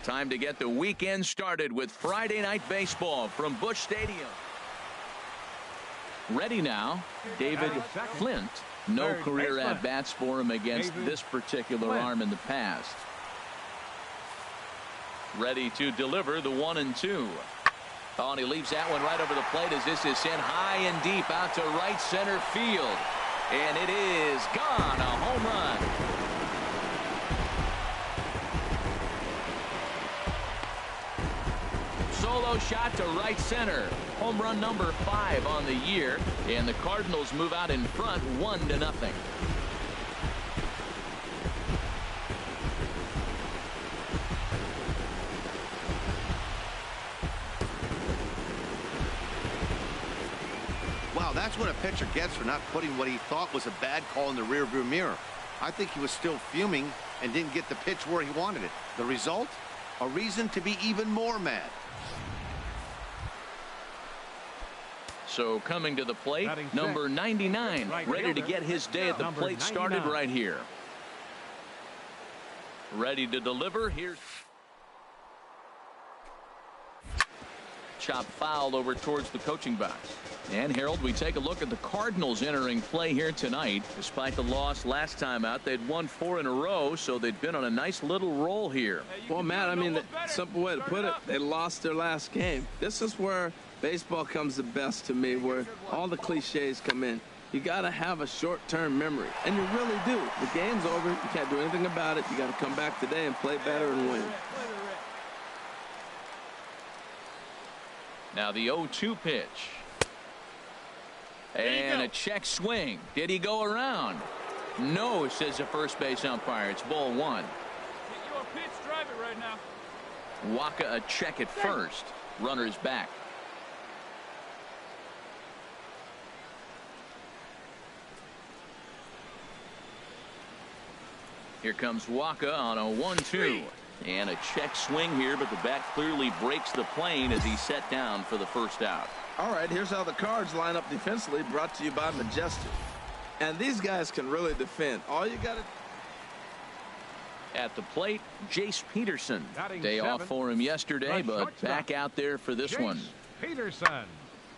Time to get the weekend started with Friday Night Baseball from Busch Stadium. Ready now, David Flint. No career at-bats for him against this particular arm in the past. Ready to deliver the 1-2. Oh, and he leaves that one right over the plate as this is sent high and deep out to right center field. And it is gone, a home run. Solo shot to right center. Home run number 5 on the year. And the Cardinals move out in front 1-0. Wow, that's what a pitcher gets for not putting what he thought was a bad call in the rearview mirror. I think he was still fuming and didn't get the pitch where he wanted it. The result? A reason to be even more mad. So coming to the plate, number 99, ready to get his day at the plate started right here. Ready to deliver. Here's chop foul over towards the coaching box. And Harold, we take a look at the Cardinals entering play here tonight. Despite the loss last time out, they'd won 4 in a row, so they'd been on a nice little roll here. Well, Matt, I mean, the simple way to put it, they lost their last game. This is where baseball comes the best to me, where all the cliches come in. You got to have a short-term memory, and you really do. The game's over. You can't do anything about it. You got to come back today and play better and win. Now the 0-2 pitch. And a check swing. Did he go around? No, says the first base umpire. It's ball 1. Drive it right now. Wacha a check at first. Runner's back. Here comes Wacha on a 1-2. And a check swing here, but the bat clearly breaks the plane as he's set down for the first out. All right, here's how the Cards line up defensively, brought to you by Majestic. And these guys can really defend. All you got to... At the plate, Jace Peterson. Day off for him yesterday, but back out there for this one. Peterson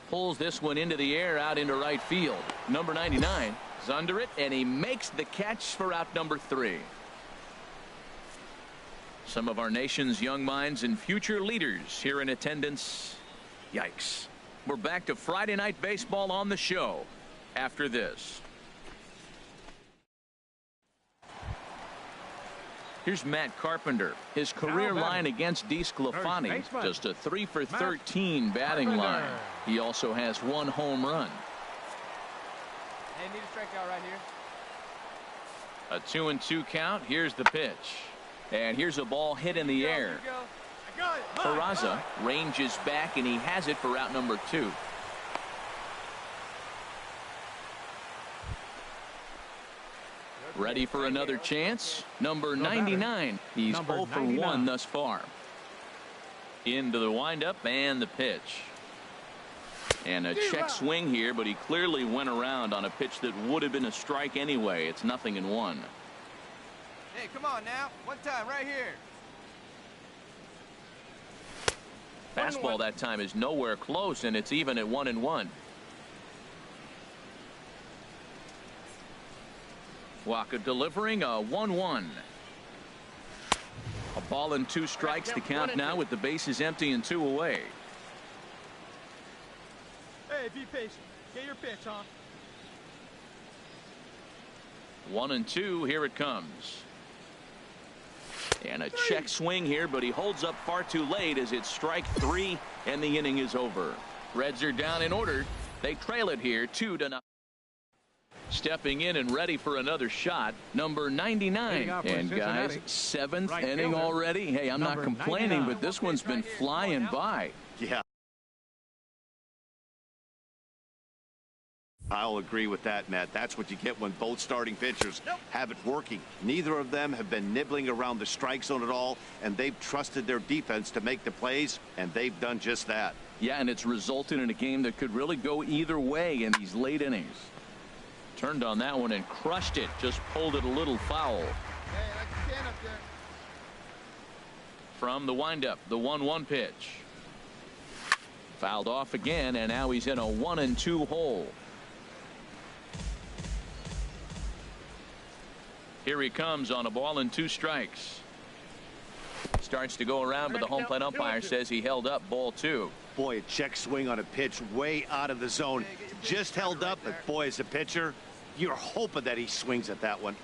pulls this one into the air out into right field. Number 99 is under it, and he makes the catch for out number 3. Some of our nation's young minds and future leaders here in attendance. Yikes. We're back to Friday Night Baseball on the show after this. Here's Matt Carpenter. His career line against DeSclafani, just a 3 for 13 batting line. He also has 1 home run. Hey, need a strikeout right here. A 2-2 count. Here's the pitch. And here's a ball hit in the air. Peraza ranges back, and he has it for out number 2. Ready for another chance. Number 99. He's 0 for 1 thus far. Into the windup and the pitch. And a check swing here, but he clearly went around on a pitch that would have been a strike anyway. It's 0-1. Hey, come on now. One time right here. Fastball that time is nowhere close, and it's even at 1-1. Wacha delivering a 1-1. A ball and 2 strikes to count now with the bases empty and 2 away. Hey, be patient. Get your pitch, huh? 1-2. Here it comes. And a check swing here, but he holds up far too late as it's strike 3, and the inning is over. Reds are down in order. They trail it here 2-0. Stepping in and ready for another shot, number 99. And guys, 7th inning already. Hey, I'm not complaining, but this one's been flying by. Yeah. I'll agree with that, Matt. That's what you get when both starting pitchers have it working. Neither of them have been nibbling around the strike zone at all, and they've trusted their defense to make the plays, and they've done just that. Yeah, and it's resulted in a game that could really go either way in these late innings. Turned on that one and crushed it. Just pulled it a little foul. Hey, I like to stand up there. from the windup, the 1-1 pitch. Fouled off again, and now he's in a 1-2 hole. Here he comes on a ball and 2 strikes. Starts to go around, but the home plate umpire says he held up ball 2. Boy, a check swing on a pitch way out of the zone. Just held up, but boy, as a pitcher, you're hoping that he swings at that one.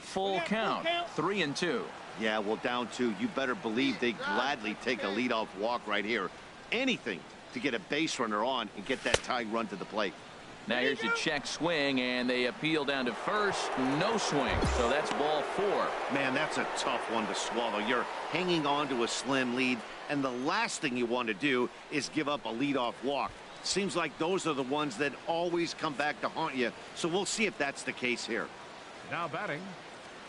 Full count, 3-2. Yeah, well, down 2. You better believe they gladly take a leadoff walk right here. Anything to get a base runner on and get that tying run to the plate. Now here's a check swing, and they appeal down to first. No swing, so that's ball 4. Man, that's a tough one to swallow. You're hanging on to a slim lead, and the last thing you want to do is give up a leadoff walk. Seems like those are the ones that always come back to haunt you, so we'll see if that's the case here. Now batting.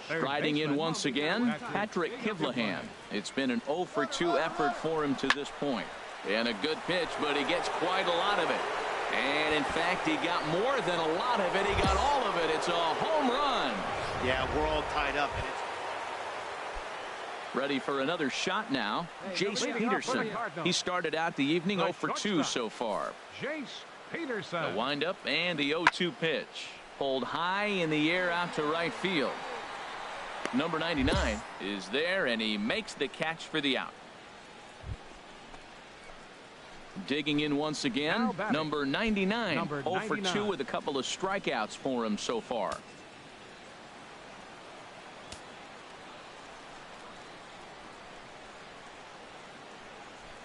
Striding in once again, Patrick Kivlahan. It's been an 0-for-2 effort for him to this point. And a good pitch, but he gets quite a lot of it. And in fact, he got more than a lot of it. He got all of it. It's a home run. Yeah, we're all tied up. And it's ready for another shot now. Jace Peterson. He started out the evening 0-for-2 so far. Jace Peterson. The windup and the 0-2 pitch. Pulled high in the air out to right field. Number 99 is there, and he makes the catch for the out. Digging in once again, number 99. 0-for-2 with a couple of strikeouts for him so far.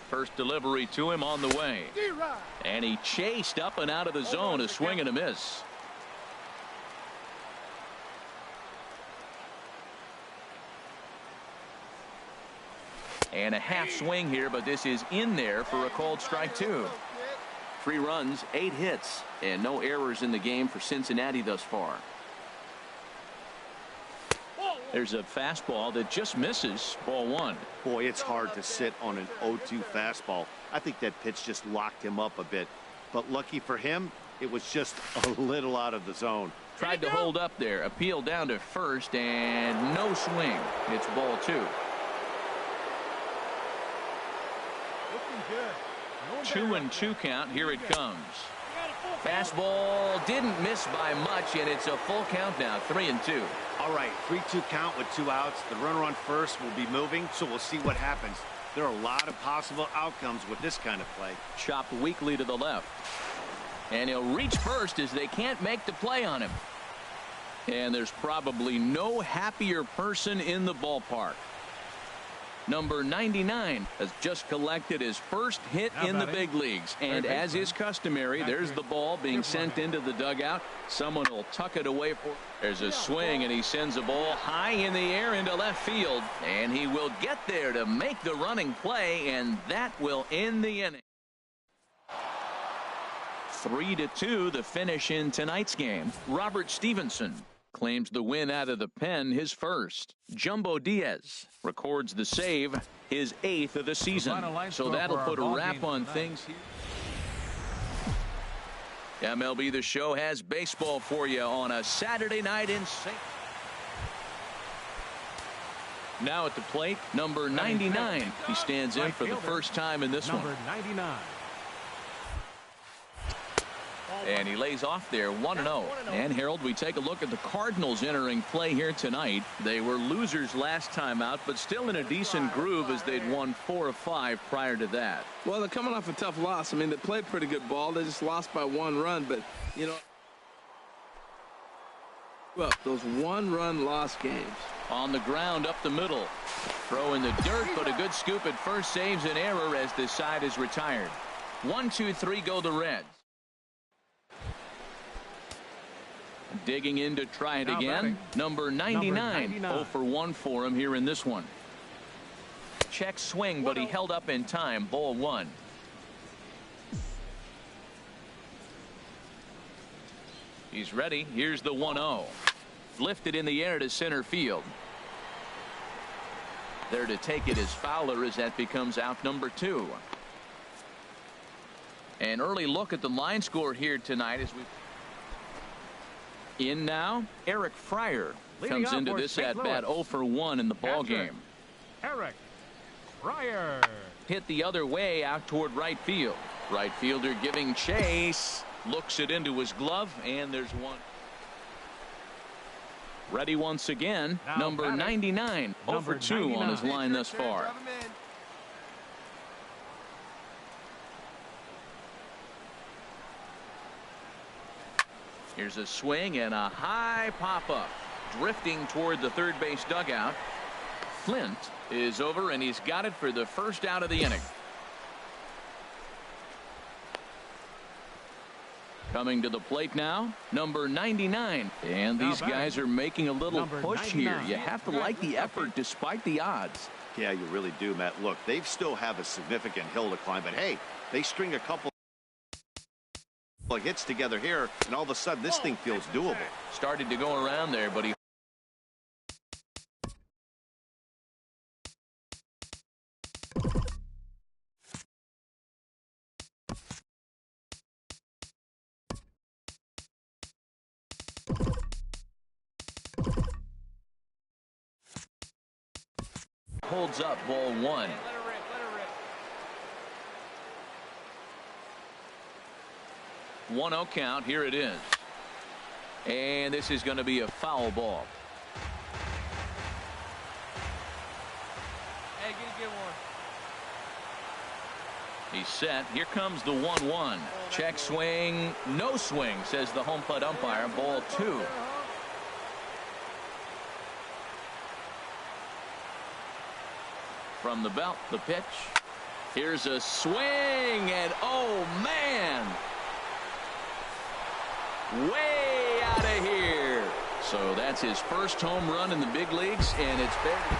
First delivery to him on the way. And he chased up and out of the zone, a swing and a miss. And a half swing here, but this is in there for a called strike 2. 3 runs, 8 hits, and no errors in the game for Cincinnati thus far. There's a fastball that just misses, ball 1. Boy, it's hard to sit on an 0-2 fastball. I think that pitch just locked him up a bit. But lucky for him, it was just a little out of the zone. Tried to hold up there, appeal down to first, and no swing. It's ball 2. 2-2 count. Here it comes. Fastball didn't miss by much, and it's a full count now. 3-2. All right, 3-2 count with 2 outs. The runner on first will be moving, so we'll see what happens. There are a lot of possible outcomes with this kind of play. Chopped weakly to the left, and he'll reach first as they can't make the play on him. And there's probably no happier person in the ballpark. Number 99 has just collected his first hit in the big leagues. And as is customary, there's the ball being sent into the dugout. Someone will tuck it away for. There's a swing, and he sends a ball high in the air into left field. And he will get there to make the running play, and that will end the inning. 3-2 the finish in tonight's game. Robert Stevenson claims the win out of the pen, his first. Jumbo Diaz records the save, his 8th of the season. So that'll put a wrap on things here. MLB The Show has baseball for you on a Saturday night in St. Now at the plate, number 99. He stands in for the first time in this one. Number 99. And he lays off there 1-0. And Harold, we take a look at the Cardinals entering play here tonight. They were losers last time out, but still in a decent groove as they'd won 4 of 5 prior to that. Well, they're coming off a tough loss. I mean, they played pretty good ball. They just lost by 1 run, but you know, well, those 1-run loss games. On the ground up the middle. Throw in the dirt, but a good scoop at first saves an error as the side is retired. 1-2-3 go the Reds. Digging in to try it again. Number 99. 0-for-1 for him here in this one. Check swing, but he held up in time. Ball 1. He's ready. Here's the 1-0. Lifted in the air to center field. There to take it is Fowler as that becomes out number 2. An early look at the line score here tonight as we. In now, Eric Fryer comes into this at bat 0-for-1 in the ball game. Eric Fryer. Hit the other way out toward right field. Right fielder giving chase. Looks it into his glove, and there's one. Ready once again. Now number 99. Number 0-for-2 on his 99. line thus far. Drive him in. Here's a swing and a high pop-up. Drifting toward the third base dugout. Flint is over, and he's got it for the first out of the inning. Coming to the plate now, number 99. And these guys are making a little Number push 99. here. You have to like the effort despite the odds. Yeah, you really do, Matt. Look, they still have a significant hill to climb, but hey, they string a couple of hits together here, and all of a sudden this thing feels doable. Started to go around there, but he holds up. Ball one. Let her rip. Let her rip. 1-0 count. Here it is. And this is going to be a foul ball. Hey, get one. He's set. Here comes the 1-1. Check swing. No swing, says the home plate umpire. Ball two. From the belt, the pitch. Here's a swing, and oh man, way out of here. So that's his first home run in the big leagues, and it's buried.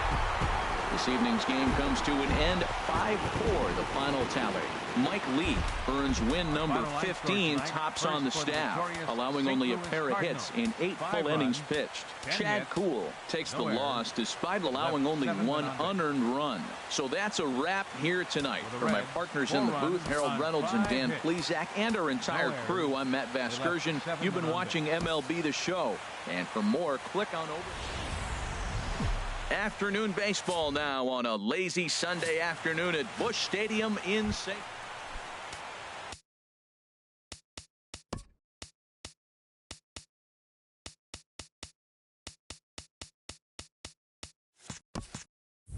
This evening's game comes to an end. 5-4 the final tally. Mike Lee earns win number 15, tops on the staff, allowing only a pair of hits in 8 full innings pitched. Chad Kuhl takes the loss despite allowing only 1 unearned run. So that's a wrap here tonight. For my partners in the booth, Harold Reynolds and Dan Plesac, and our entire crew, I'm Matt Vasgersian. You've been watching MLB The Show. And for more, click on over. Afternoon baseball now on a lazy Sunday afternoon at Busch Stadium in St.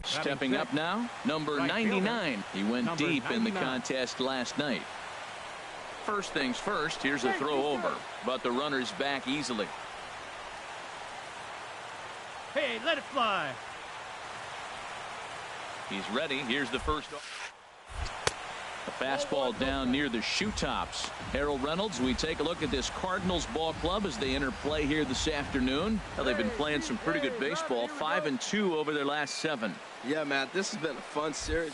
Stepping up now, number 99. He went deep in the contest last night. First things first, here's a throw over, but the runner's back easily. Hey, let it fly. He's ready. Here's the first. A fastball down near the shoe tops. Harold Reynolds, we take a look at this Cardinals ball club as they enter play here this afternoon. Well, they've been playing some pretty good baseball. 5-2 over their last 7. Yeah, Matt, this has been a fun series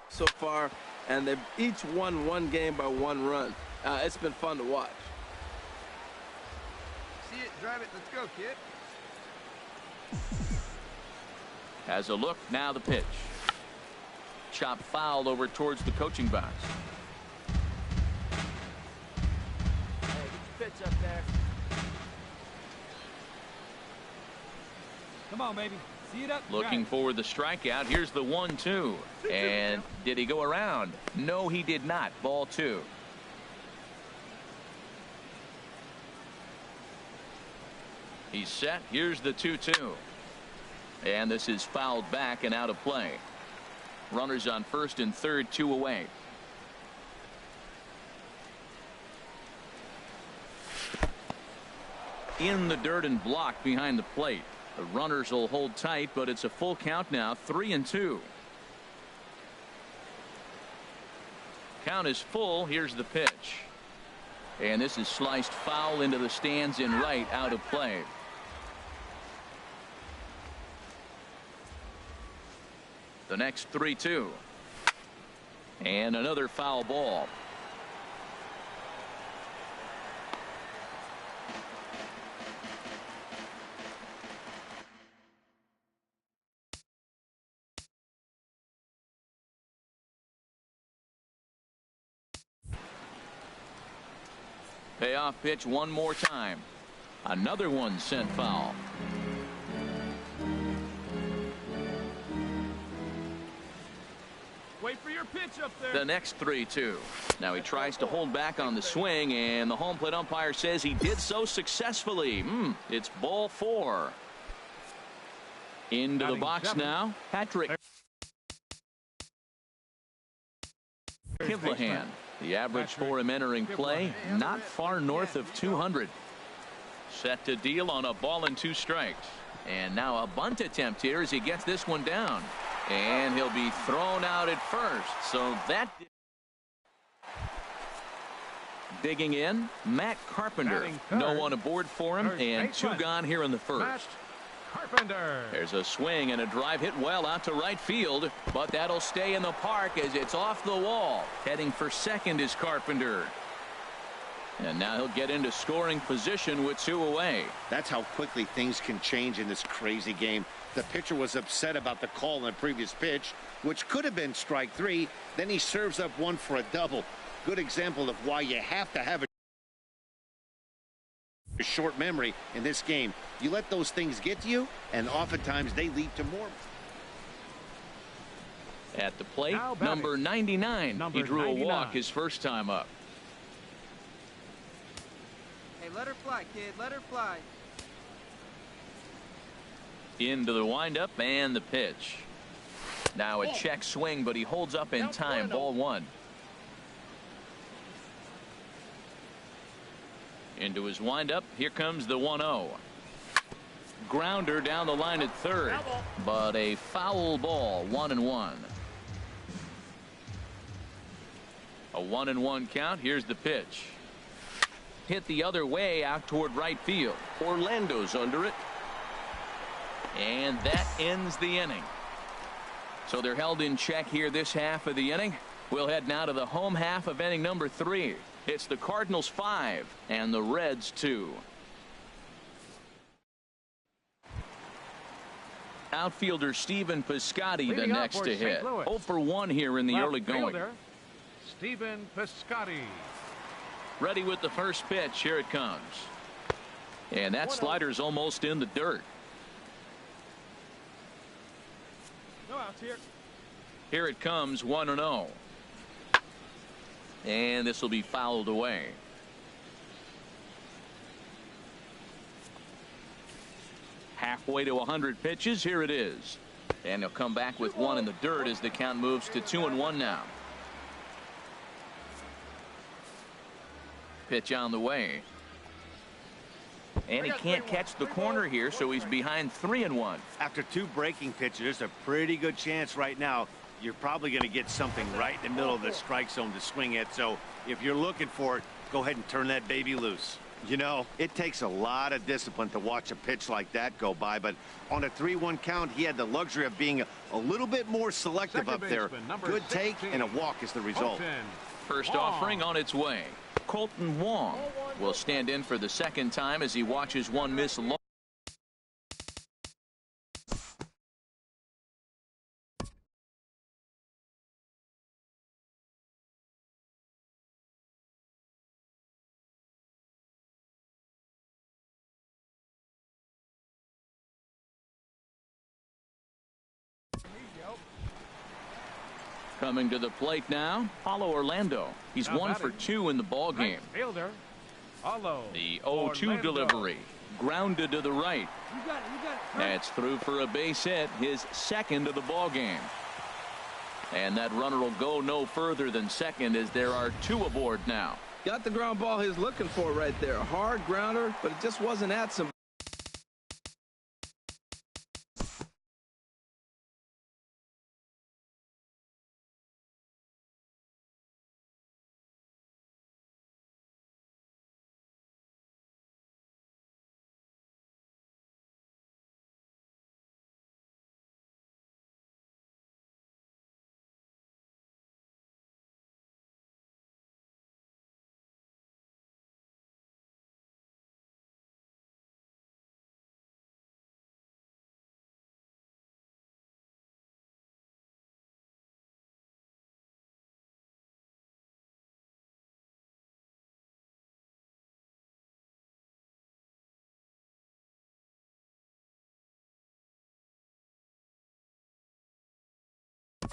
so far, and they've each won 1 game by 1 run. It's been fun to watch. See it, drive it. Let's go, kid. Has a look, now the pitch. Chop foul over towards the coaching box. Hey, get your pitch up there. Come on, baby. See it up. Looking for the strikeout. Here's the 1-2. And did he go around? No, he did not. Ball 2. He's set. Here's the 2-2. And this is fouled back and out of play. Runners on first and third, 2 away. In the dirt and blocked behind the plate. The runners will hold tight, but it's a full count now, 3-2. Count is full. Here's the pitch. And this is sliced foul into the stands in right, out of play. The next 3-2. And another foul ball. Payoff pitch one more time. Another one sent foul. Wait for your pitch up there. The next 3-2. Now he tries to hold back on the swing, and the home plate umpire says he did so successfully. It's ball 4. Into the box now, Patrick Kivlahan. The average for him entering play, not far north of 200. Set to deal on a ball and 2 strikes. And now a bunt attempt here as he gets this one down. And he'll be thrown out at first. So that... Digging in, Matt Carpenter. No one aboard for him, and 2 gone here in the first. Carpenter. There's a swing and a drive hit well out to right field, but that'll stay in the park as it's off the wall. Heading for second is Carpenter. And now he'll get into scoring position with 2 away. That's how quickly things can change in this crazy game. The pitcher was upset about the call on the previous pitch, which could have been strike 3. Then he serves up one for a double. Good example of why you have to have a short memory in this game. You let those things get to you, and oftentimes they lead to more. At the plate, number 99. He drew 99. a walk his first time up. Hey, let her fly, kid. Let her fly. Into the windup and the pitch. Now a check swing, but he holds up in time. Ball 1. Into his windup. Here comes the 1-0. Grounder down the line at third, but a foul ball. 1-1. A 1-1 count. Here's the pitch. Hit the other way out toward right field. Orlando's under it. And that ends the inning. So they're held in check here this half of the inning. We'll head now to the home half of inning number 3. It's the Cardinals 5 and the Reds 2. Outfielder Stephen Piscotty the next to hit. 0 for 1 here in the early going. Stephen Piscotty. Ready with the first pitch. Here it comes. And that slider's almost in the dirt. No outs here. Here it comes. 1-0. And this will be fouled away. Halfway to 100 pitches. Here it is. And he'll come back with 1 in the dirt as the count moves to 2-1 now. Pitch on the way. And he can't catch the corner here, so he's behind 3-1. After 2 breaking pitches, there's a pretty good chance right now you're probably going to get something right in the middle of the strike zone to swing at. So if you're looking for it, go ahead and turn that baby loose. You know, it takes a lot of discipline to watch a pitch like that go by, but on a 3-1 count, he had the luxury of being a little bit more selective up there. Good take and a walk is the result. First offering on its way. Colton Wong will stand in for the second time as he watches one miss low. Coming to the plate now, Paulo Orlando. He's 1 for 2 in the ball game. Fielder, the 0-2 delivery, grounded to the right. That's through for a base hit, his second of the ball game. And that runner will go no further than second as there are 2 aboard now. Got the ground ball he's looking for right there. A hard grounder, but it just wasn't at some.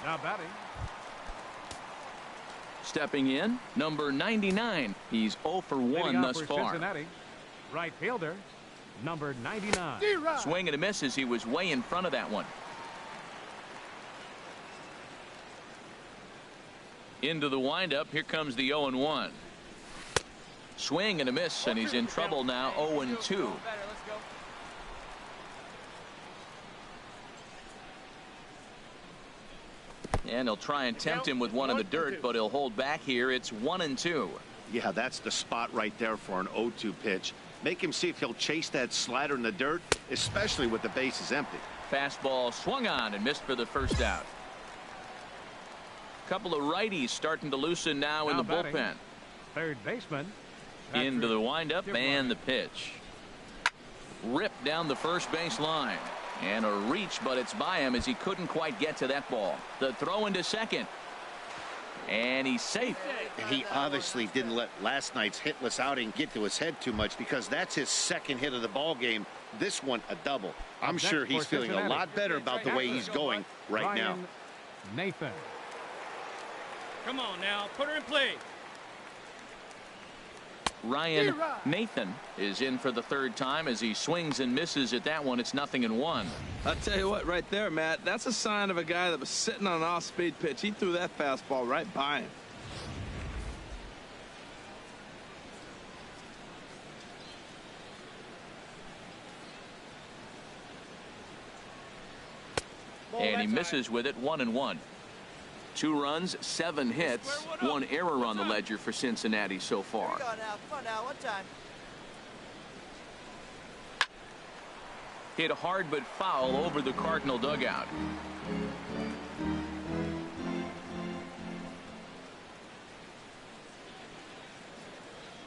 Now batting, Stepping in, number 99. He's 0 for 1 thus far. Cincinnati, right fielder, number 99. Swing and a miss as he was way in front of that one. Into the windup. Here comes the 0-1. Swing and a miss, and he's in trouble now. 0-2. And he'll try and tempt him with one in the dirt, but he'll hold back here. It's 1-2. Yeah, that's the spot right there for an 0-2 pitch. Make him see if he'll chase that slider in the dirt, especially with the bases empty. Fastball swung on and missed for the first out. Couple of righties starting to loosen now in the bullpen. Third baseman. Into the windup and the pitch. Ripped down the first base line. And a reach, but it's by him as he couldn't quite get to that ball. The throw into second. And he's safe. He obviously didn't let last night's hitless outing get to his head too much, because that's his second hit of the ball game. This one a double. I'm sure he's feeling a lot better about the way he's going right now. Nathan. Come on now, put her in play. Ryan Nathan is in for the third time as he swings and misses at that one. It's 0-1. I'll tell you what, right there, Matt, that's a sign of a guy that was sitting on an off-speed pitch. He threw that fastball right by him. And he misses with it. 1-1. 2 runs, 7 hits, 1 error on the ledger for Cincinnati so far. Come on now, one time. Hit hard but foul over the Cardinal dugout.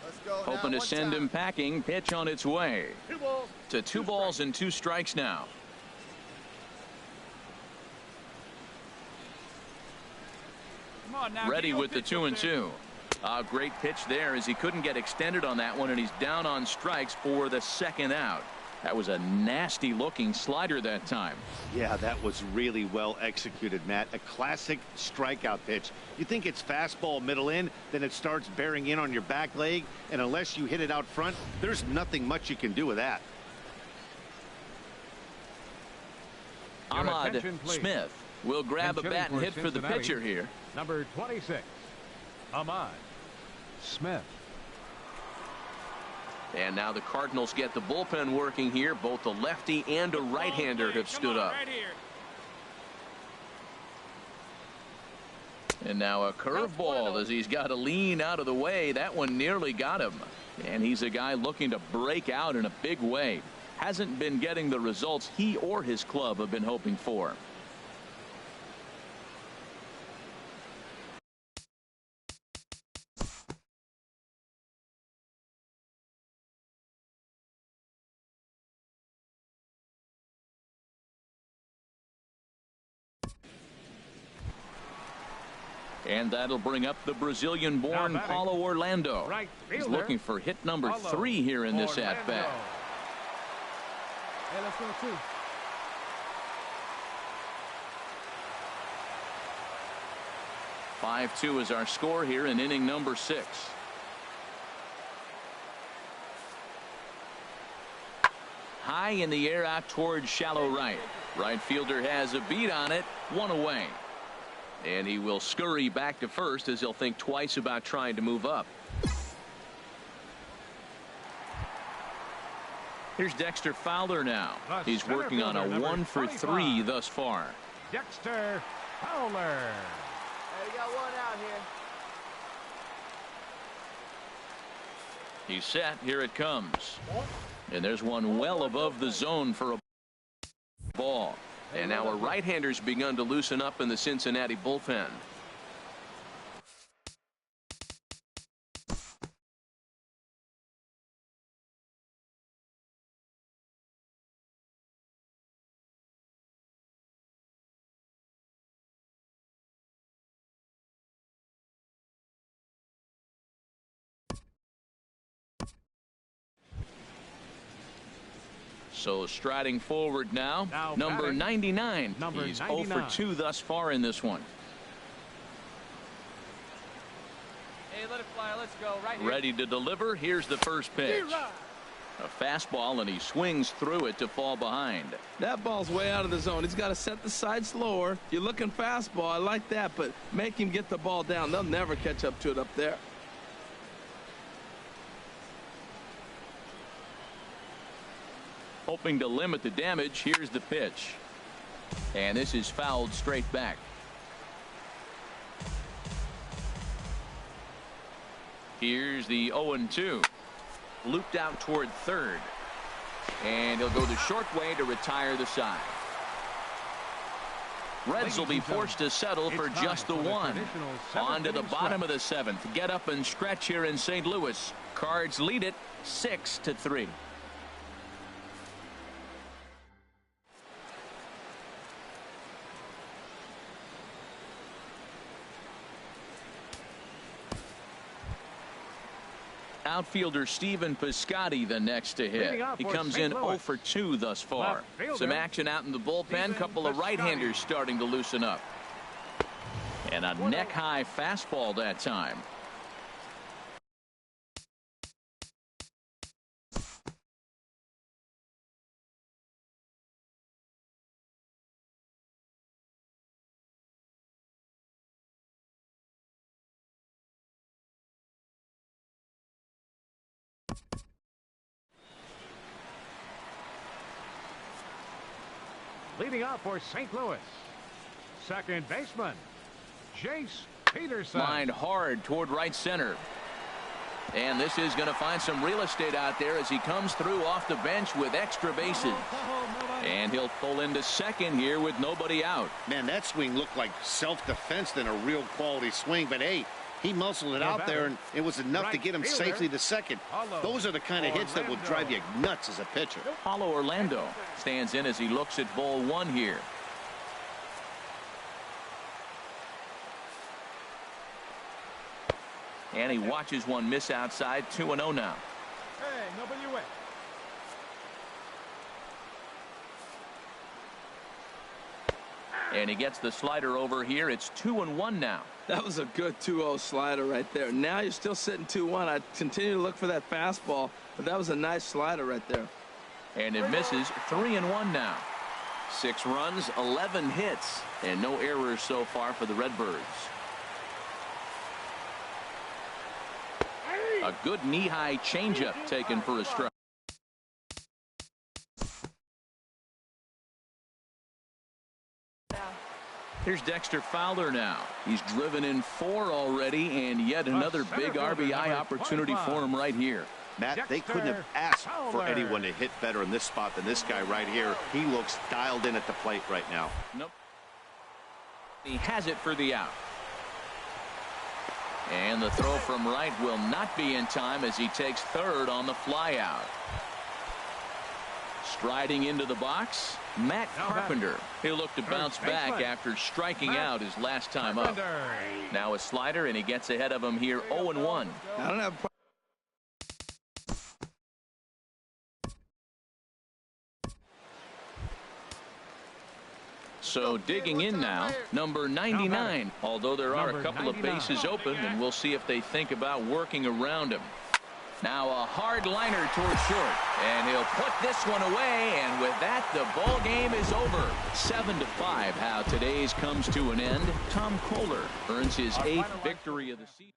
Let's go. Hoping to send him packing. Pitch on its way. To 2 balls and 2 strikes now. Ready with the 2-2. A great pitch there as he couldn't get extended on that one, and he's down on strikes for the second out. That was a nasty looking slider that time. Yeah, that was really well executed, Matt. A classic strikeout pitch. You think it's fastball middle in, then it starts bearing in on your back leg, and unless you hit it out front, there's nothing much you can do with that. Ahmad Smith will grab a bat and hit for the pitcher here. Number 26, Ahmad Smith. And now the Cardinals get the bullpen working here. Both a lefty and a right-hander have stood up. And now a curveball as he's got to lean out of the way. That one nearly got him. And he's a guy looking to break out in a big way. Hasn't been getting the results he or his club have been hoping for. And that'll bring up the Brazilian-born Paulo Orlando. He's looking for hit number 3 here in this at-bat. Hey, let's go too. (5-2) is our score here in inning number 6. High in the air out towards shallow right. Right fielder has a beat on it. 1 away. And he will scurry back to first as he'll think twice about trying to move up. Here's Dexter Fowler now. He's working on a 1 for 3 thus far. Dexter Fowler. Hey, we got one out here. He's set. Here it comes. And there's one well above the zone for a ball. And now a right-hander's begun to loosen up in the Cincinnati bullpen. So striding forward now number 99. He's 0 for 2 thus far in this one. Hey, let it fly. Let's go. Right here. Ready to deliver. Here's the first pitch. A fastball, and he swings through it to fall behind. That ball's way out of the zone. He's got to set the side slower. You're looking fastball. I like that, but make him get the ball down. They'll never catch up to it up there. Hoping to limit the damage, here's the pitch. And this is fouled straight back. Here's the 0-2. Looped out toward third. And he'll go the short way to retire the side. Reds will be forced to settle for just the one. On to the bottom of the seventh. Get up and stretch here in St. Louis. Cards lead it 6-3. Outfielder Stephen Piscotty the next to hit. He comes in 0 for 2 thus far. Some action out in the bullpen. Couple of right-handers starting to loosen up. And a neck-high fastball that time. Leading off for St. Louis, second baseman, Jace Peterson. Lined hard toward right center. And this is going to find some real estate out there as he comes through off the bench with extra bases. And he'll pull into second here with nobody out. Man, that swing looked like self-defense than a real quality swing. But, hey, he muscled it out there, and it was enough to get him safely to second. Those are the kind of hits that will drive you nuts as a pitcher. Paulo Orlando stands in as he looks at ball one here. And he watches one miss outside. 2-0 now. Hey, nobody away. And he gets the slider over here. It's 2-1 now. That was a good 2-0 slider right there. Now you're still sitting 2-1. I continue to look for that fastball, but that was a nice slider right there. And it misses. 3-1 now. 6 runs, 11 hits, and no errors so far for the Redbirds. A good knee-high changeup taken for a strike. Here's Dexter Fowler now. He's driven in 4 already, and yet another big RBI opportunity for him right here. Matt, they couldn't have asked for anyone to hit better in this spot than this guy right here. He looks dialed in at the plate right now. Nope. He has it for the out. And the throw from right will not be in time as he takes third on the flyout. Striding into the box, Matt Carpenter. He'll look to bounce back after striking out his last time up. Now a slider, and he gets ahead of him here 0-1. I don't have. So digging in now, number 99. Although there are a couple of bases open, and we'll see if they think about working around him. Now a hard liner towards short, and he'll put this one away, and with that the ball game is over. 7-5. How today's comes to an end. Tom Kohler earns his 8th victory of the season.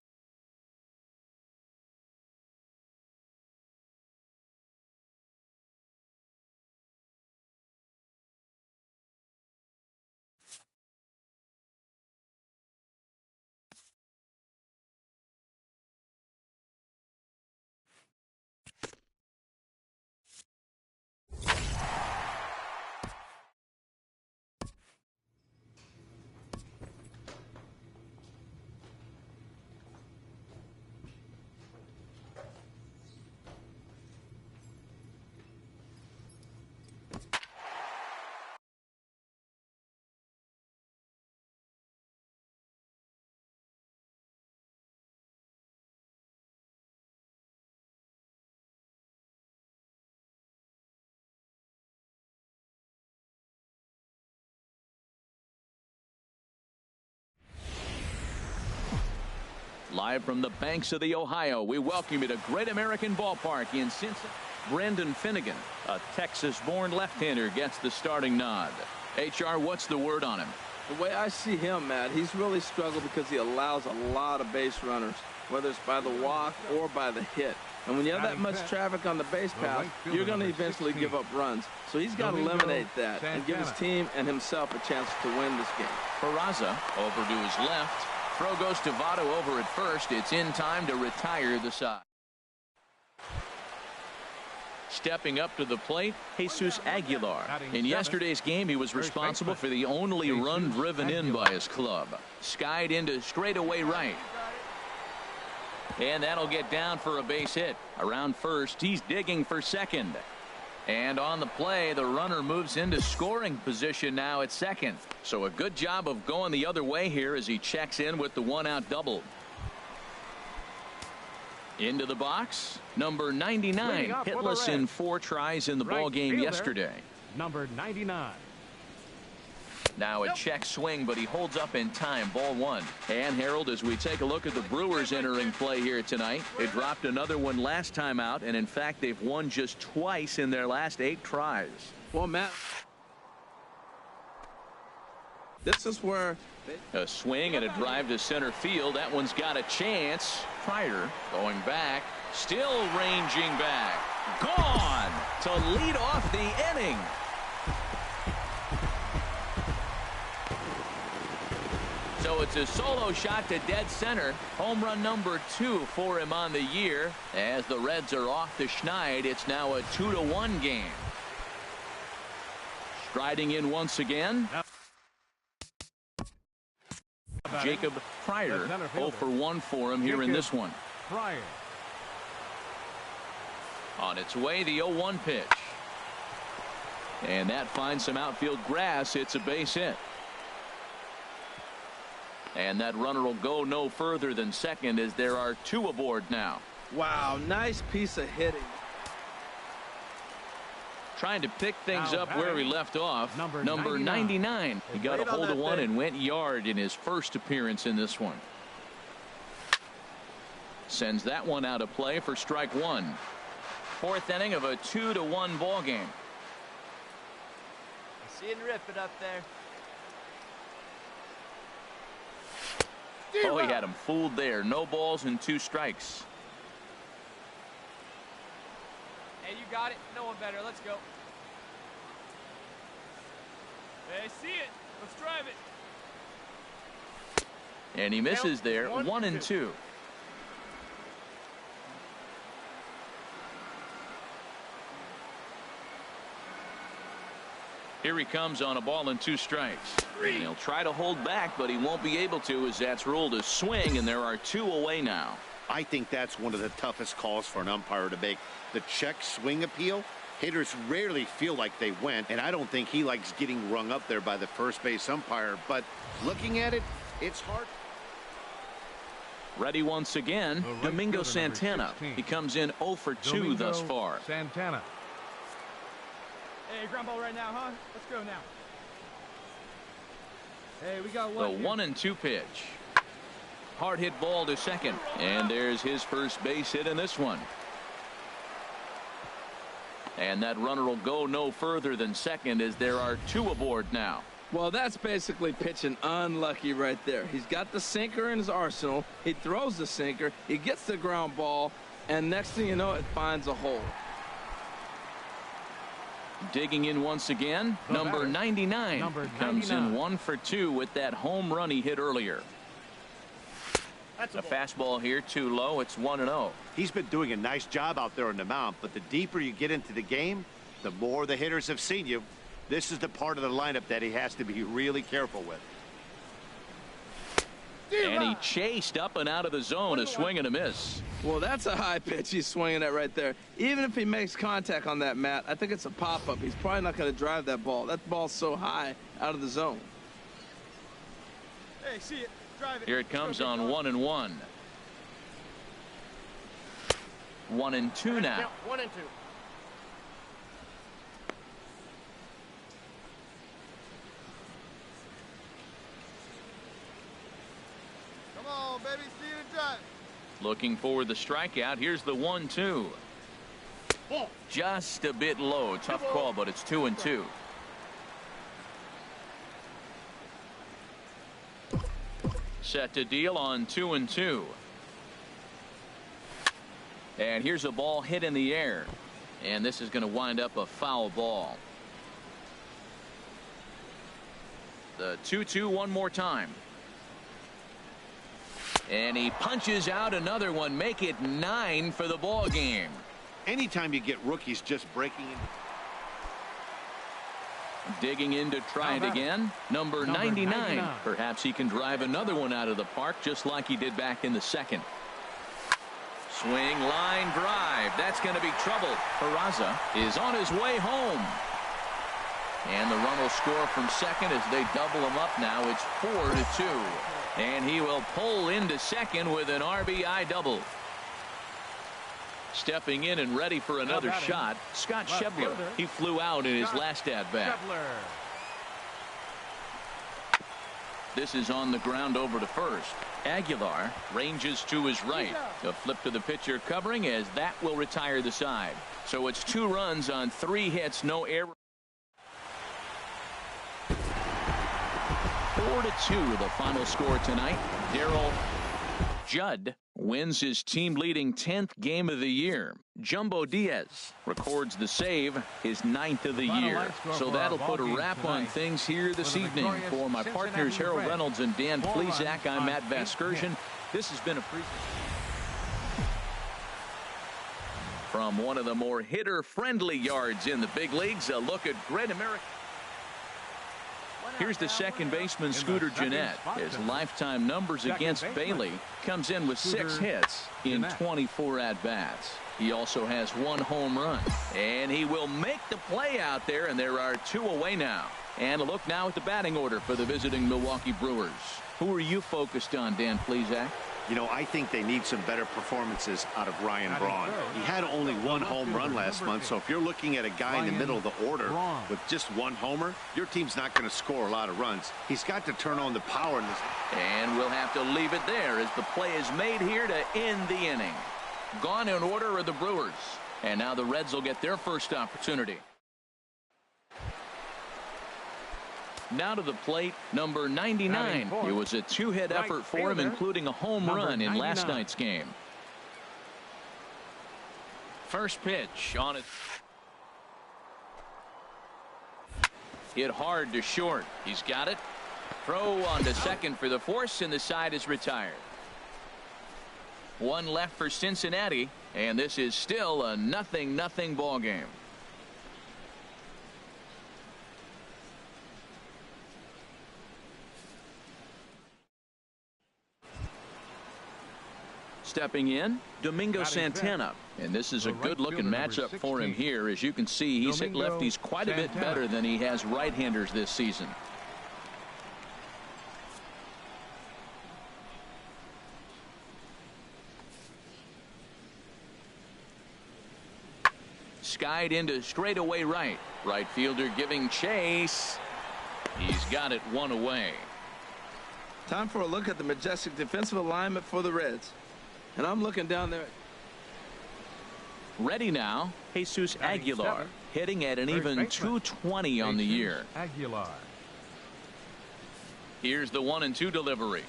Live from the banks of the Ohio, we welcome you to Great American Ballpark in Cincinnati. Brendan Finnegan, a Texas-born left-hander, gets the starting nod. HR, what's the word on him? The way I see him, Matt, he's really struggled because he allows a lot of base runners, whether it's by the walk or by the hit. And when you have that much traffic on the base path, you're going to eventually give up runs. So he's got to eliminate that and give his team and himself a chance to win this game. Peraza over to his left. Throw goes to Votto over at first. It's in time to retire the side. Stepping up to the plate, Jesus Aguilar. In yesterday's game, he was responsible for the only run driven in by his club. Skied into straightaway right. And that'll get down for a base hit. Around first, he's digging for second. And on the play, the runner moves into scoring position now at second. So a good job of going the other way here as he checks in with the one-out double. Into the box, number 99, hitless in 4 tries in the ball game yesterday. Number 99. Now a check swing, but he holds up in time. Ball 1. And Harold, as we take a look at the Brewers entering play here tonight, they dropped another one last time out, and in fact they've won just twice in their last 8 tries. Well, Matt, this is where a swing and a drive to center field. That one's got a chance. Pryor going back, still ranging back, gone to lead off the inning. So it's a solo shot to dead center. Home run number 2 for him on the year. As the Reds are off the Schneid, it's now a 2-1 game. Striding in once again, Jacob Pryor. 0 for 1 for him here in this one. Pryor. On its way, the 0-1 pitch. And that finds some outfield grass. It's a base hit. And that runner will go no further than second as there are 2 aboard now. Wow, nice piece of hitting. Trying to pick things up where he left off. Number 99. He got a hold of one and went yard in his first appearance in this one. Sends that one out of play for strike 1. 4th inning of a 2-1 ball game. Seeing rip it up there. Oh, he had him fooled there. No balls and 2 strikes. Hey, you got it. No one better. Let's go. Hey, see it. Let's drive it. And he misses there. 1-2. Here he comes on a ball and 2 strikes. And he'll try to hold back, but he won't be able to as that's ruled a swing, and there are 2 away now. I think that's one of the toughest calls for an umpire to make. The check swing appeal. Hitters rarely feel like they went, and I don't think he likes getting rung up there by the first base umpire. But looking at it, it's hard. Ready once again, Domingo Santana. He comes in 0 for 2 thus far. Santana. Hey, ground ball right now, huh? Let's go now. Hey, we got The 1-2 pitch. Hard hit ball to second, and there's his first base hit in this one. And that runner will go no further than second as there are 2 aboard now. Well, that's basically pitching unlucky right there. He's got the sinker in his arsenal. He throws the sinker. He gets the ground ball. And next thing you know, it finds a hole. Digging in once again, number 99. Comes in 1 for 2 with that home run he hit earlier. That's a fastball here, too low. It's 1-0. He's been doing a nice job out there on the mound, but the deeper you get into the game, the more the hitters have seen you. This is the part of the lineup that he has to be really careful with. And he chased up and out of the zone, a swing and a miss. Well, that's a high pitch he's swinging at right there. Even if he makes contact on that, Matt, I think it's a pop-up. He's probably not going to drive that ball. That ball's so high out of the zone. Hey, see it. Drive it. Here it comes on 1-1. 1-2 now. 1-2. Come on, baby. See you in drive. Looking for the strikeout. Here's the 1-2. Just a bit low. Tough call, but it's 2-2. Set to deal on 2-2. And here's a ball hit in the air. And this is going to wind up a foul ball. The 2-2 one more time. And he punches out another one. Make it 9 for the ball game. Anytime you get rookies just breaking in. Digging in to try it again. Number 99. Perhaps he can drive another one out of the park just like he did back in the second. Swing, line, drive. That's going to be trouble. Peraza is on his way home. And the run will score from second as they double him up now. It's 4-2. And he will pull into second with an RBI double. Stepping in and ready for another shot, Scott Schebler. He flew out in his last at-bat. This is on the ground over to first. Aguilar ranges to his right. A flip to the pitcher covering as that will retire the side. So it's 2 runs on 3 hits, no error. 4-2 the final score tonight. Darryl Judd wins his team-leading 10th game of the year. Jumbo Diaz records the save, his 9th of the year. So that'll put a wrap on things here this evening. For my partners Harold Reynolds and Dan Plesac, I'm Matt Vasgersian. This has been a from one of the more hitter-friendly yards in the big leagues. A look at Great American. Here's the second baseman, Scooter Gennett. His lifetime numbers against Bailey comes in with 6 hits in 24 at-bats. He also has 1 home run. And he will make the play out there, and there are 2 away now. And a look now at the batting order for the visiting Milwaukee Brewers. Who are you focused on, Dan Plesac? You know, I think they need some better performances out of Ryan Braun. He had only 1 home run last month, so if you're looking at a guy in the middle of the order with just 1 homer, your team's not going to score a lot of runs. He's got to turn on the power in this. And we'll have to leave it there as the play is made here to end the inning. Gone in order are the Brewers. And now the Reds will get their first opportunity. Now to the plate, number 99. It was a 2-hit effort for him, including a home run in last night's game. First pitch on it. Hit hard to short. He's got it. Throw on to second for the force, and the side is retired. 1 left for Cincinnati, and this is still a 0-0 ball game. Stepping in, Domingo Santana. And this is a good-looking matchup for him here. As you can see, he's hit lefties quite a bit better than he has right-handers this season. Skied into straightaway right. Right fielder giving chase. He's got it 1 away. Time for a look at the majestic defensive alignment for the Reds. And I'm looking down there. Ready now, Jesus Aguilar, hitting at an even 220 on the year. Aguilar. Here's the 1-2 delivery.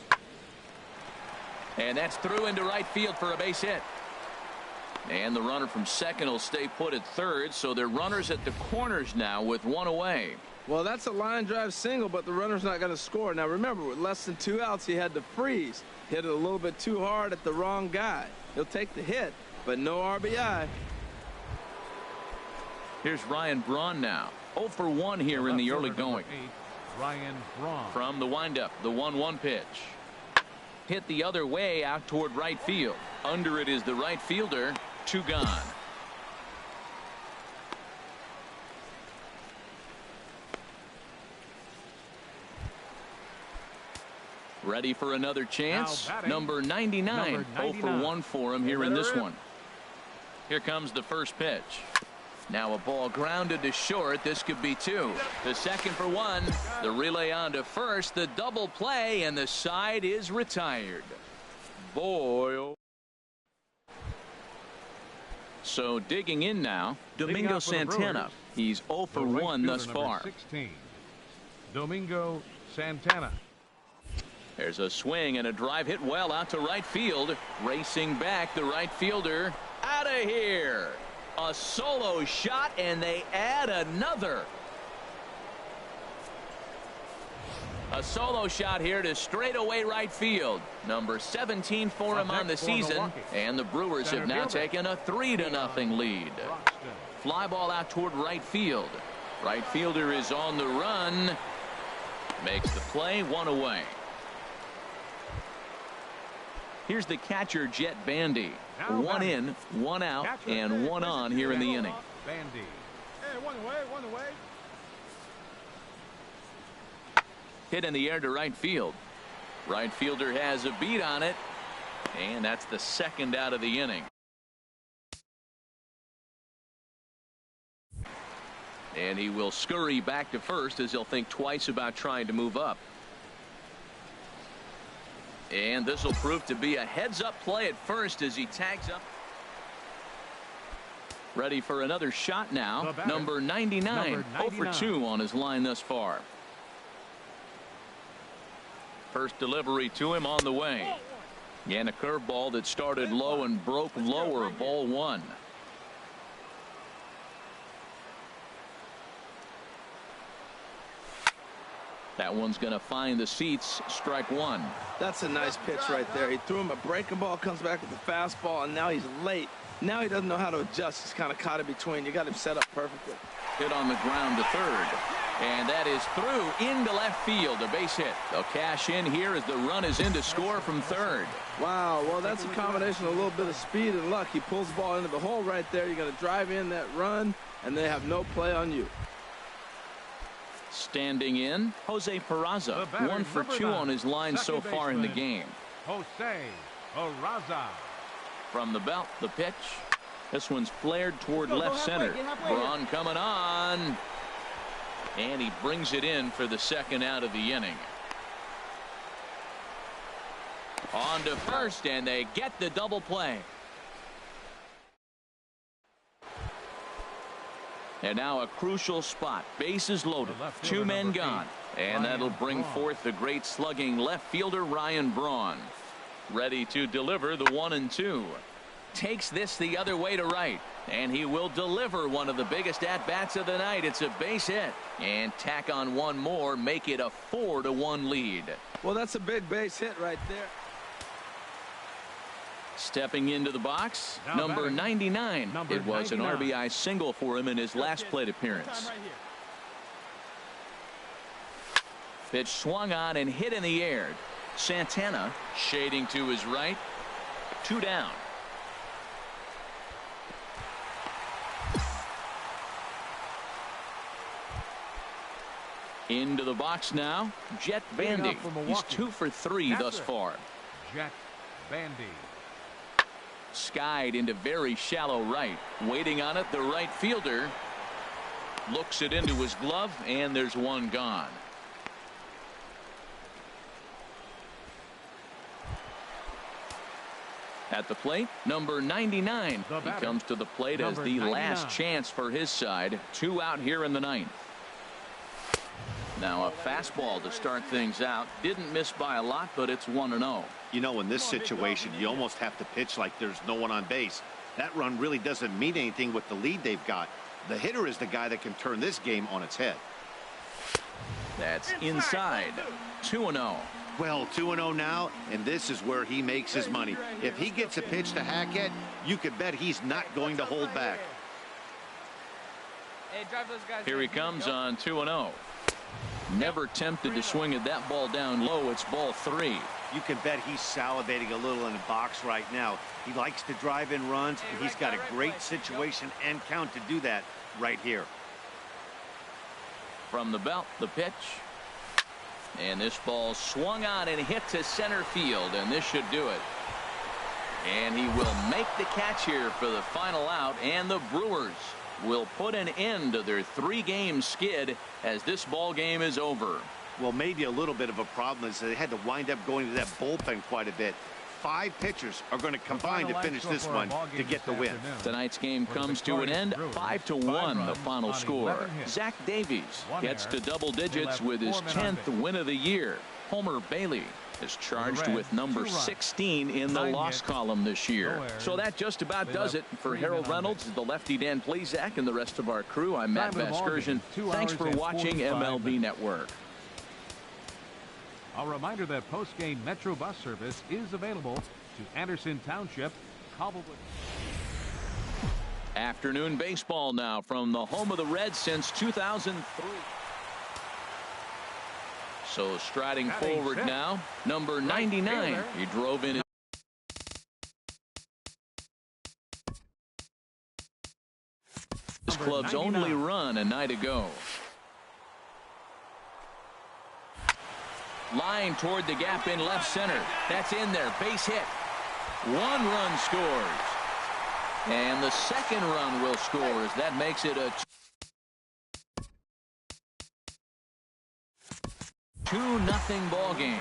And that's through into right field for a base hit. And the runner from second will stay put at third, so they're runners at the corners now with 1 away. Well, that's a line drive single, but the runner's not going to score. Now, remember, with less than 2 outs, he had to freeze. Hit it a little bit too hard at the wrong guy. He'll take the hit, but no RBI. Here's Ryan Braun now. 0 for 1 here in the early going. Ryan Braun. From the windup, the 1-1 pitch. Hit the other way out toward right field. Under it is the right fielder. 2 gone. Ready for another chance. Number 99. 0 for 1 for him here in this one. Here comes the first pitch. Now a ball grounded to short. This could be 2. The second for 1. The relay on to first. The double play, and the side is retired. boy. So digging in now, Domingo Santana. He's 0 for 1 thus far. 16, Domingo Santana. There's a swing and a drive hit well out to right field. Racing back, the right fielder out of here. A solo shot, and they add another. A solo shot here to straightaway right field. Number 17 for him on the season. And the Brewers have now taken a 3-0 lead. Fly ball out toward right field. Right fielder is on the run. Makes the play, 1 away. Here's the catcher, Jet Bandy. 1 in, 1 out, and 1 on here in the inning. Bandy. Hey, 1 away, 1 away. Hit in the air to right field. Right fielder has a beat on it, and that's the 2nd out of the inning. And he will scurry back to first as he'll think twice about trying to move up. And this will prove to be a heads-up play at first as he tags up. Ready for another shot now. Number 99. 0 for 2 on his line thus far. First delivery to him on the way. And a curveball that started low and broke lower. Ball 1. That one's going to find the seats. Strike 1. That's a nice pitch right there. He threw him a breaking ball, comes back with the fastball, and now he's late. Now he doesn't know how to adjust. He's kind of caught in between. You got him set up perfectly. Hit on the ground to third. And that is through into left field. A base hit. They'll cash in here as the run is in to score from third. Wow, well, that's a combination of a little bit of speed and luck. He pulls the ball into the hole right there. You're going to drive in that run, and they have no play on you. Standing in, Jose Peraza. 1 for 2 on his line so far in the game. Jose Peraza. From the belt, the pitch. This one's flared toward left center. Braun coming on. And he brings it in for the 2nd out of the inning. On to first, and they get the double play. And now a crucial spot. Bases loaded. 2 men gone. And that'll bring forth the great slugging left fielder Ryan Braun. Ready to deliver the 1-2. Takes this the other way to right. And he will deliver one of the biggest at-bats of the night. It's a base hit. And tack on one more. Make it a 4-1 lead. Well, that's a big base hit right there. Stepping into the box, number 99. It was an RBI single for him in his last plate appearance. Pitch swung on and hit in the air. Santana shading to his right. 2 down. Into the box now, Jet Bandy. He's 2 for 3 thus far. Jet Bandy. Skied into very shallow right. Waiting on it, the right fielder looks it into his glove, and there's 1 gone. At the plate, number 99. He comes to the plate as the last chance for his side. 2 out here in the 9th. Now a fastball to start things out. Didn't miss by a lot, but it's 1-0. You know, in this situation, you almost have to pitch like there's no one on base. That run really doesn't mean anything with the lead they've got. The hitter is the guy that can turn this game on its head. That's inside. 2-0. Well, 2-0 now, and this is where he makes his money. If he gets a pitch to Hackett, you could bet he's not going to hold back. Here he comes on 2-0. Never tempted to swing at that ball down low. It's ball 3. You can bet he's salivating a little in the box right now. He likes to drive in runs, and he's got a great situation and count to do that right here. From the belt, the pitch. And this ball swung on and hit to center field, and this should do it. And he will make the catch here for the final out, and the Brewers will put an end to their 3-game skid as this ball game is over. Well, maybe a little bit of a problem is they had to wind up going to that bullpen quite a bit. 5 pitchers are going to combine to finish this one to get the win. Tonight's game comes to an end, 5-1 the final score. Zach Davies gets to double digits with his 10th win of the year. Homer Bailey is charged with number 16 in the loss column this year. So that just about does it for Harold Reynolds, the lefty Dan Plesac, and the rest of our crew. I'm Matt Vasgersian. Thanks for watching MLB Network. A reminder that post-game Metro bus service is available to Anderson Township, Cobblewood. Afternoon baseball now from the home of the Reds since 2003. So striding forward now, number 99. He drove in his club's only run a night ago. Line toward the gap in left center. That's in there. Base hit. 1 run scores. And the second run will score as that makes it a 2-0 ball game.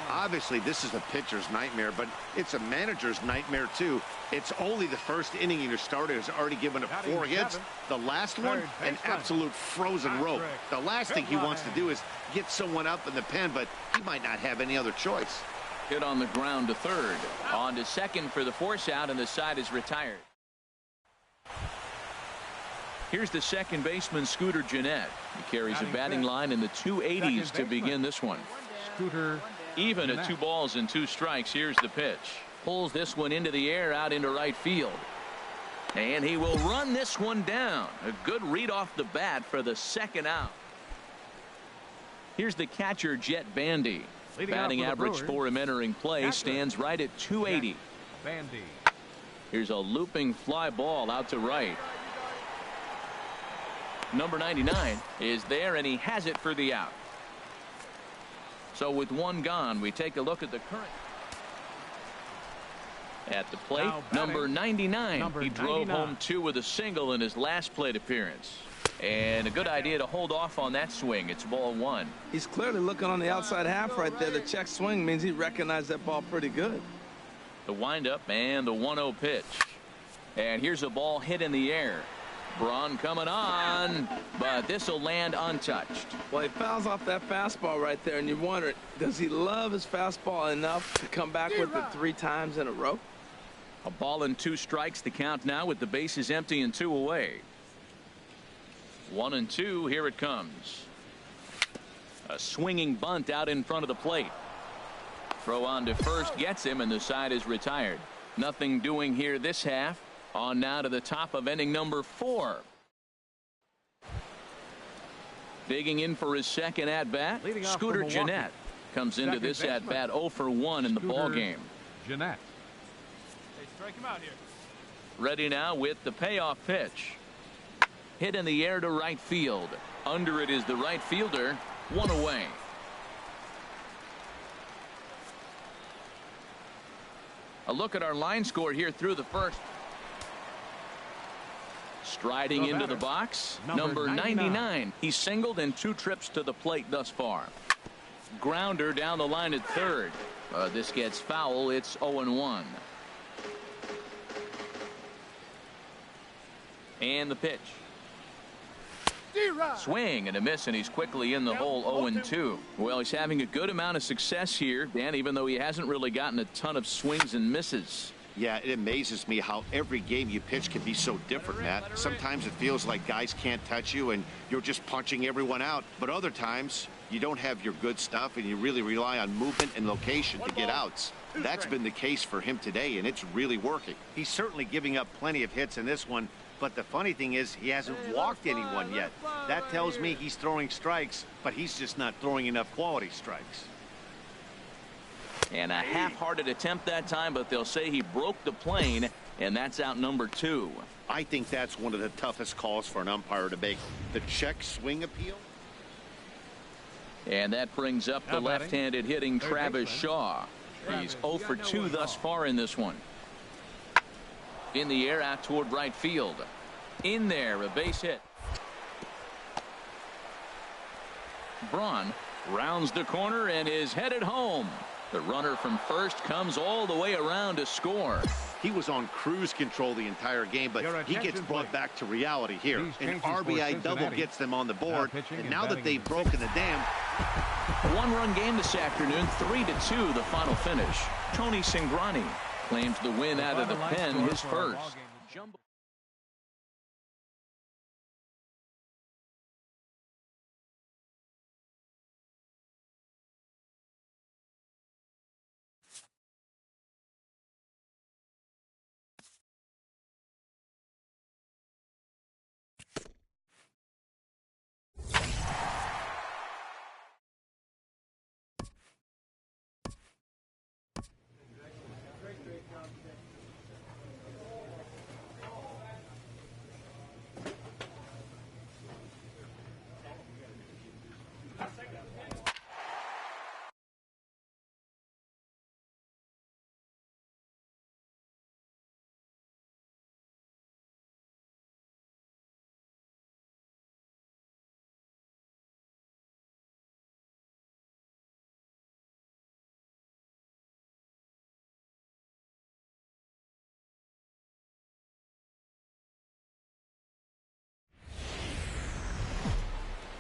Obviously, this is a pitcher's nightmare, but it's a manager's nightmare, too. It's only the first inning your starter has already given up 4 hits. The last one, an absolute frozen rope. The last thing he wants to do is get someone up in the pen, but he might not have any other choice. Hit on the ground to third. On to second for the force out, and the side is retired. Here's the second baseman, Scooter Gennett. He carries a batting line in the 280s to begin this one. Scooter even at 2 balls and 2 strikes. Here's the pitch. Pulls this one into the air out into right field. And he will run this one down. A good read off the bat for the second out. Here's the catcher, Jet Bandy. Batting average for him entering play stands right at 280. Bandy. Here's a looping fly ball out to right. Number 99 is there, and he has it for the out. So with 1 gone, we take a look at the current. At the plate, number 99. He drove home 2 with a single in his last plate appearance. And a good idea to hold off on that swing. It's ball 1. He's clearly looking on the outside half right there. The check swing means he recognized that ball pretty good. The windup and the 1-0 pitch. And here's a ball hit in the air. Braun coming on, but this will land untouched. Well, he fouls off that fastball right there, and you wonder, does he love his fastball enough to come back with it 3 times in a row? A ball and 2 strikes, the count now with the bases empty and 2 away. 1-2, here it comes. A swinging bunt out in front of the plate. Throw on to first gets him, and the side is retired. Nothing doing here this half. On now to the top of inning number 4. Digging in for his second at bat, Scooter Gennett comes into this at bat 0 for 1 in the ball game. Gennett. Hey, strike him out here. Ready now with the payoff pitch. Hit in the air to right field. Under it is the right fielder. 1 away. A look at our line score here through the first. Striding into the box, number 99. He's singled in 2 trips to the plate thus far. Grounder down the line at third. This gets foul. It's 0-1. And the pitch. Swing and a miss, and he's quickly in the hole. 0-2. Well, he's having a good amount of success here, Dan, even though he hasn't really gotten a ton of swings and misses. Yeah, it amazes me how every game you pitch can be so different, Matt. Sometimes it feels like guys can't touch you and you're just punching everyone out. But other times you don't have your good stuff and you really rely on movement and location to get outs. That's been the case for him today, and it's really working. He's certainly giving up plenty of hits in this one, but the funny thing is he hasn't walked anyone yet. That tells me he's throwing strikes, but he's just not throwing enough quality strikes. And a half-hearted attempt that time, but they'll say he broke the plane, and that's out number 2. I think that's one of the toughest calls for an umpire to make. The check swing appeal. And that brings up the left-handed hitting Travis Shaw. He's 0 for 2 thus far in this one. In the air out toward right field. In there, a base hit. Braun rounds the corner and is headed home. The runner from first comes all the way around to score. He was on cruise control the entire game, but he gets brought back to reality here. An RBI double gets them on the board, and now that they've broken the dam. One-run game this afternoon, 3-2 the final finish. Tony Cingrani claims the win out of the pen, his first.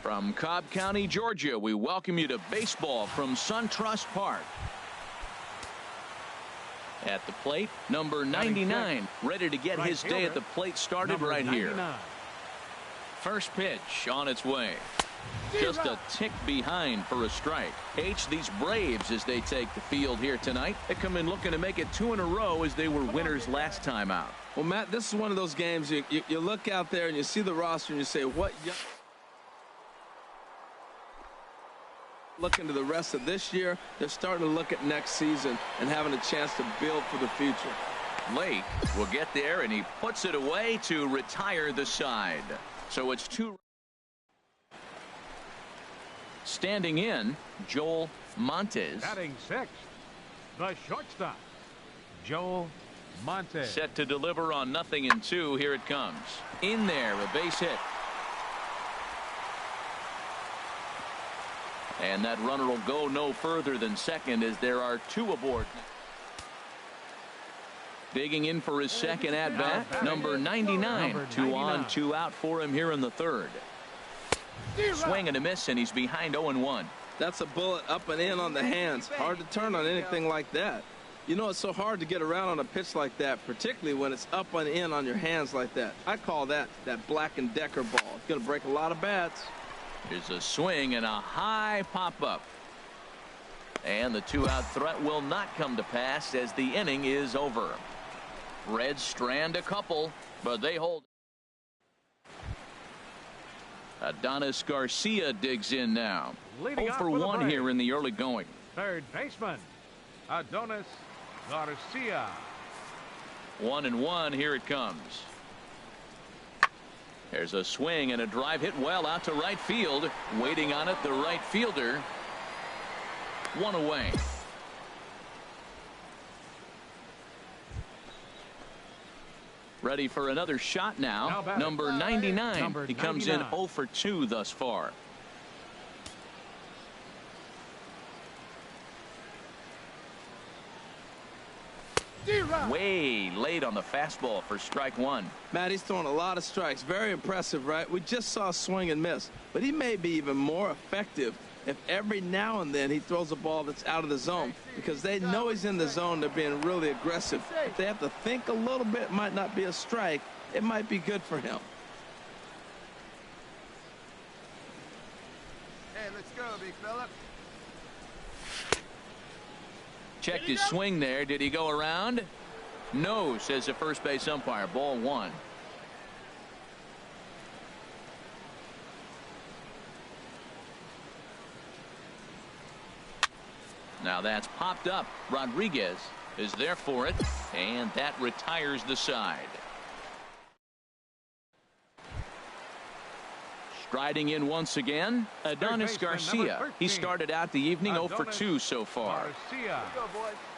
From Cobb County, Georgia, we welcome you to baseball from SunTrust Park. At the plate, number 99, ready to get his day at the plate started right here. First pitch on its way. Just a tick behind for a strike. These Braves, as they take the field here tonight, they come in looking to make it 2 in a row as they were winners last time out. Well, Matt, this is one of those games you look out there and you see the roster and you say, what? Looking to the rest of this year, they're starting to look at next season and having a chance to build for the future. Lake will get there, and he puts it away to retire the side. So it's 2. Standing in, Joel Montes. Batting sixth, the shortstop, Joel Montes. Set to deliver on 0-2. Here it comes. In there, a base hit. And that runner will go no further than second as there are 2 aboard. Digging in for his second at-bat, number 99. 2 on, 2 out for him here in the third. Swing and a miss, and he's behind 0-1. That's a bullet up and in on the hands. Hard to turn on anything like that. You know, it's so hard to get around on a pitch like that, particularly when it's up and in on your hands like that. I call that Black & Decker ball. It's going to break a lot of bats. Here's a swing and a high pop-up. And the 2-out threat will not come to pass as the inning is over. Reds strand a couple, but they hold. Adonis Garcia digs in now. 0 for 1 here in the early going. Third baseman, Adonis Garcia. 1-1. Here it comes. There's a swing and a drive hit well out to right field. Waiting on it, the right fielder. 1 away. Ready for another shot now. Number 99. He comes in 0 for 2 thus far. Way late on the fastball for strike 1. Matt, he's throwing a lot of strikes. Very impressive, right? We just saw a swing and miss, but he may be even more effective if every now and then he throws a ball that's out of the zone, because they know he's in the zone. They're being really aggressive. If they have to think a little bit, it might not be a strike. It might be good for him. Hey, let's go, big fella. Checked his swing there. Did he go around? No, says the first base umpire. Ball 1. Now that's popped up. Rodriguez is there for it, and that retires the side. Striding in once again, Adonis Garcia. He started out the evening 0 for 2 so far.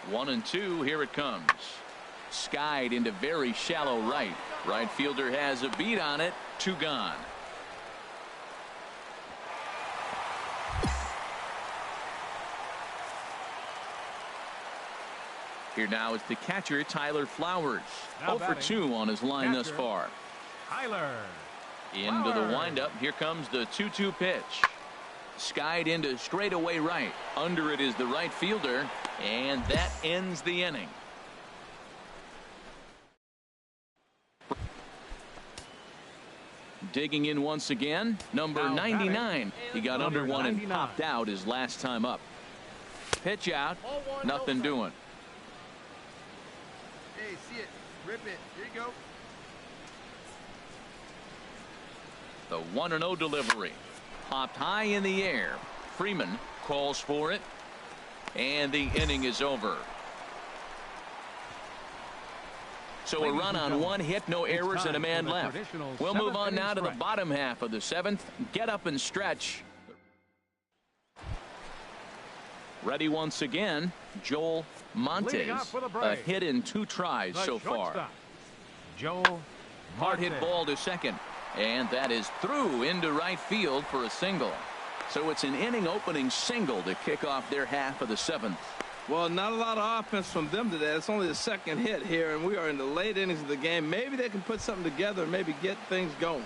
1-2. Here it comes. Skied into very shallow right. Right fielder has a beat on it. 2 gone. Here now is the catcher, Tyler Flowers. Now 0 for batting, 2 on his line thus catcher, far. Tyler Into the Flowers. windup. Here comes the 2-2 pitch. Skied into straightaway right. Under it is the right fielder, and that ends the inning. Digging in once again, number Now 99. batting, He got number under one and 99. popped out his last time up. Pitch out, nothing doing. Hey, see it. Rip it. Here you go. The 1-0 delivery. Popped high in the air. Freeman calls for it. And the inning is over. So a run on one hit, no errors, and a man left. We'll move on now to the bottom half of the 7th. Get up and stretch. Ready once again, Joel Leading Montes. off for the A Braves, hit in 2 tries the so far. shortstop, Joel Hard hit Montes. ball to second. And that is through into right field for a single. So it's an inning opening single to kick off their half of the 7th. Well, not a lot of offense from them today. It's only the second hit here, and we are in the late innings of the game. Maybe they can put something together and maybe get things going.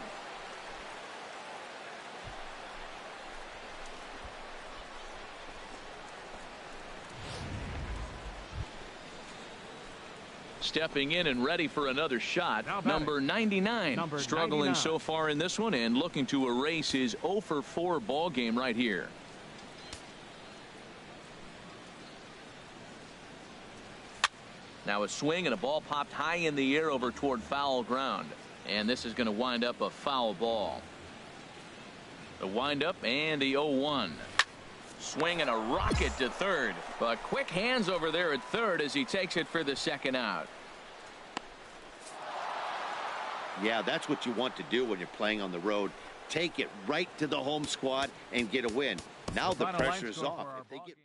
Stepping in and ready for another shot, Now batting, number 99. number Struggling 99. so far in this one and looking to erase his 0 for 4 ball game right here. Now a swing and a ball popped high in the air over toward foul ground. And this is going to wind up a foul ball. The windup and the 0-1. Swing and a rocket to third. But quick hands over there at third as he takes it for the second out. Yeah, that's what you want to do when you're playing on the road. Take it right to the home squad and get a win. Now the Final line pressure is score off. for our If they ball get game.